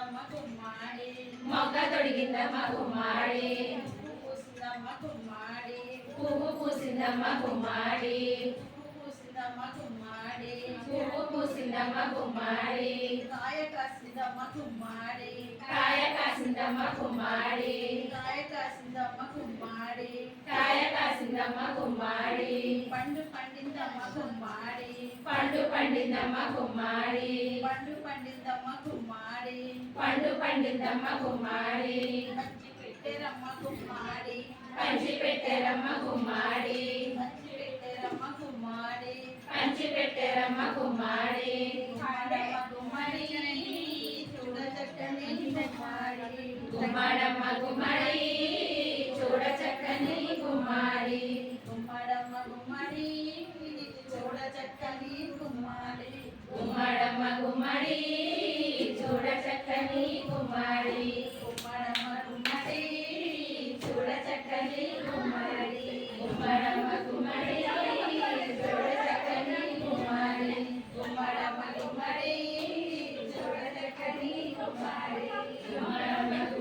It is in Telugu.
పూసిందమ్మ గుమ్మాడి మొగ్గ తొడిగిందమ్మ గుమ్మాడి పూసిందమ్మ గుమ్మాడి పువ్వు పూసిందమ్మ గుమ్మాడి పూసిందమ్మ గుమ్మాడి పువ్వు పూసిందమ్మ గుమ్మాడి కాయ కాసిందమ్మ గుమ్మాడి కాయ కాసిందమ్మ గుమ్మాడి కాయ కాసిందమ్మ గుమ్మాడి కాయ కాసిందమ్మ గుమ్మాడి పండు పండిందమ్మ గుమ్మాడి పండు పండిందమ్మ గుమ్మాడి పండు పండిందమ్మ గుమ్మాడి పండు పండిందమ్మ గుమ్మాడి పంచి పెట్టేరమ్మ గుమ్మాడి పంచి పెట్టేరమ్మ గుమ్మాడి పంచి పెట్టేరమ్మ గుమ్మాడి పంచి పెట్టేరమ్మ గుమ్మాడి గుమ్మాడమ్మ గుమ్మడి చూడ చక్కని గుమ్మాడి గుమ్మాడమ్మ గుమ్మడి చూడ చక్కని గుమ్మాడి గుమ్మడమ్మ గుమ్మడి చూడ చక్కని గుమ్మాడి గుమ్మడమ్మ గుమ్మడి చూడ చక్కని గుమ్మాడి గుమ్మడమ్మ గుమ్మడి చూడ చక్కని గుమ్మాడి గుమ్మడమ్మ గుమ్మడి చూడ చక్కని గుమ్మాడి గుమ్మడమ్మ గుమ్మడి చూడ చక్కని గుమ్మాడి గుమ్మడమ్మ